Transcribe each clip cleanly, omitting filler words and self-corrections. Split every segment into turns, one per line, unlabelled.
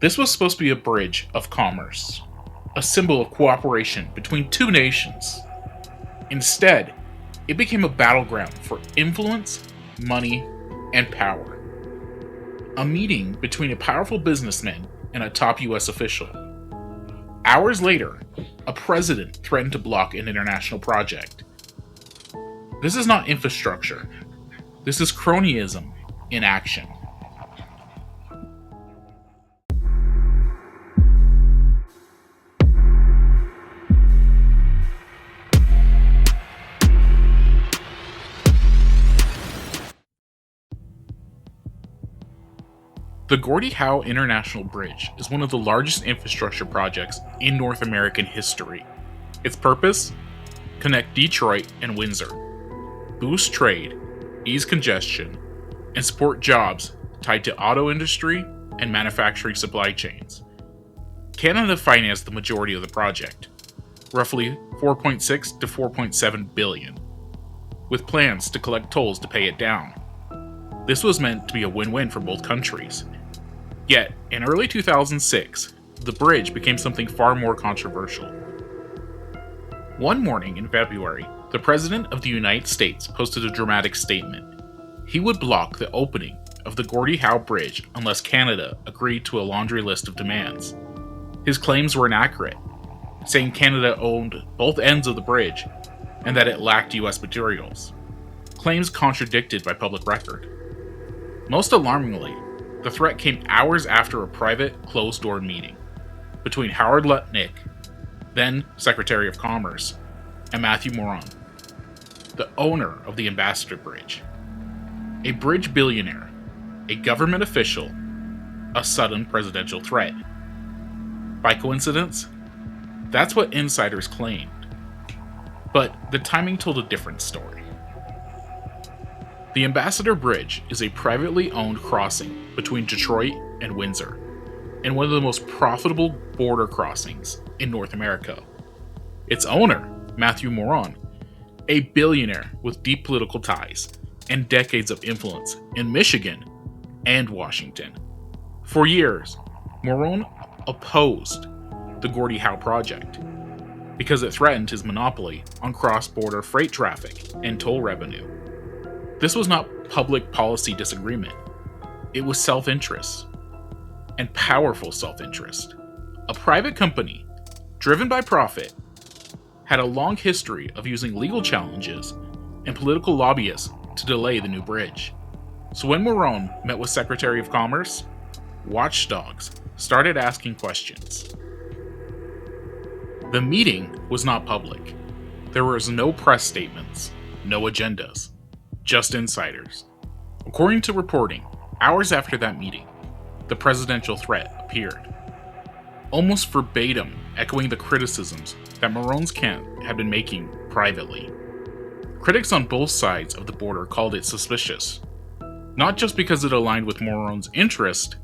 This was supposed to be a bridge of commerce, a symbol of cooperation between two nations. Instead, it became a battleground for influence, money, and power. A meeting between a powerful businessman and a top US official. Hours later, a president threatened to block an international project. This is not infrastructure. This is cronyism in action. The Gordie Howe International Bridge is one of the largest infrastructure projects in North American history. Its purpose? Connect Detroit and Windsor, boost trade, ease congestion, and support jobs tied to auto industry and manufacturing supply chains. Canada financed the majority of the project, roughly $4.6 to $4.7 billion, with plans to collect tolls to pay it down. This was meant to be a win-win for both countries. Yet, in early 2006, the bridge became something far more controversial. One morning in February, the President of the United States posted a dramatic statement. He would block the opening of the Gordie Howe Bridge unless Canada agreed to a laundry list of demands. His claims were inaccurate, saying Canada owned both ends of the bridge and that it lacked US materials. Claims contradicted by public record. Most alarmingly, the threat came hours after a private, closed-door meeting between Howard Lutnick, then Secretary of Commerce, and Matthew Moroun, the owner of the Investigative Bridge. A bridge billionaire, a government official, a sudden presidential threat. By coincidence? That's what insiders claimed. But the timing told a different story. The Investigative Bridge is a privately owned crossing between Detroit and Windsor, and one of the most profitable border crossings in North America. Its owner, Matthew Moroun, a billionaire with deep political ties and decades of influence in Michigan and Washington. For years, Moroun opposed the Gordie Howe project because it threatened his monopoly on cross-border freight traffic and toll revenue. This was not public policy disagreement. It was self-interest, and powerful self-interest. A private company, driven by profit, had a long history of using legal challenges and political lobbyists to delay the new bridge. So when Moroun met with Secretary of Commerce, watchdogs started asking questions. The meeting was not public. There was no press statements, no agendas, just insiders. According to reporting, hours after that meeting, the presidential threat appeared, almost verbatim echoing the criticisms that Moroun's camp had been making privately. Critics on both sides of the border called it suspicious, not just because it aligned with Moroun's interest,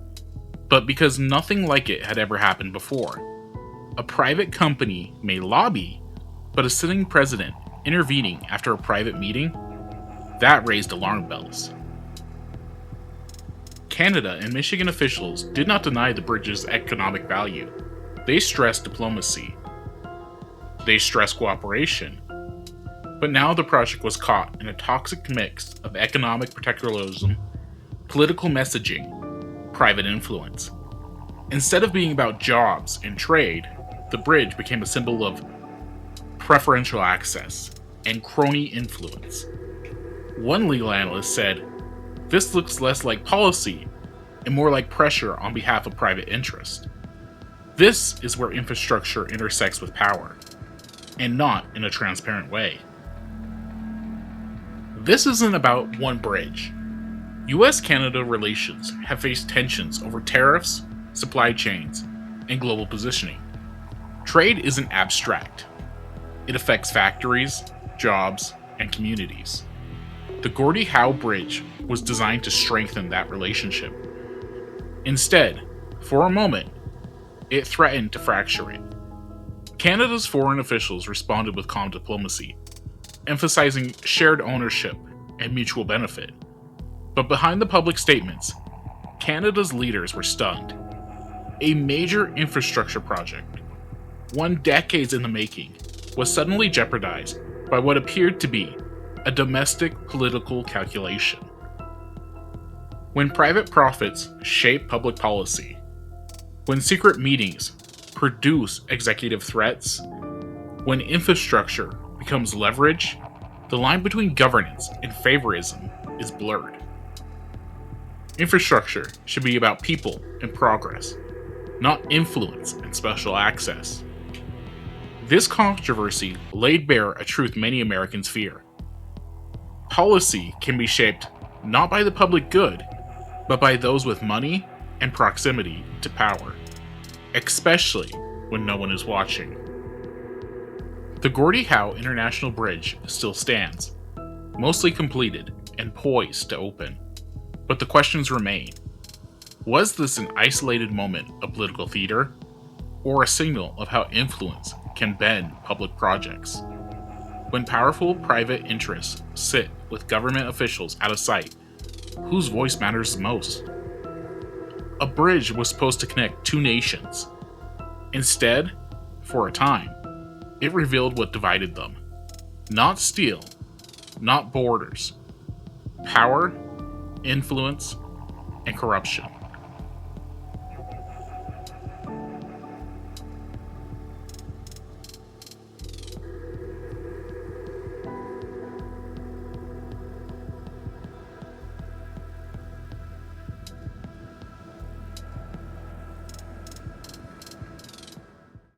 but because nothing like it had ever happened before. A private company may lobby, but a sitting president intervening after a private meeting? That raised alarm bells. Canada and Michigan officials did not deny the bridge's economic value. They stressed diplomacy. They stressed cooperation. But now the project was caught in a toxic mix of economic protectionism, political messaging, private influence. Instead of being about jobs and trade, the bridge became a symbol of preferential access and crony influence. One legal analyst said, "This looks less like policy and more like pressure on behalf of private interest." This is where infrastructure intersects with power, and not in a transparent way. This isn't about one bridge. US-Canada relations have faced tensions over tariffs, supply chains, and global positioning. Trade isn't abstract. It affects factories, jobs, and communities. The Gordie Howe Bridge was designed to strengthen that relationship. Instead, for a moment, it threatened to fracture it. Canada's foreign officials responded with calm diplomacy, emphasizing shared ownership and mutual benefit. But behind the public statements, Canada's leaders were stunned. A major infrastructure project, one decades in the making, was suddenly jeopardized by what appeared to be a domestic political calculation. When private profits shape public policy, when secret meetings produce executive threats, when infrastructure becomes leverage, the line between governance and favoritism is blurred. Infrastructure should be about people and progress, not influence and special access. This controversy laid bare a truth many Americans fear. Policy can be shaped not by the public good, but by those with money and proximity to power, especially when no one is watching. The Gordie Howe International Bridge still stands, mostly completed and poised to open. But the questions remain. Was this an isolated moment of political theater, or a signal of how influence can bend public projects? When powerful private interests sit with government officials out of sight, whose voice matters most? A bridge was supposed to connect two nations. Instead, for a time, it revealed what divided them. Not steel, not borders. Power, influence, and corruption.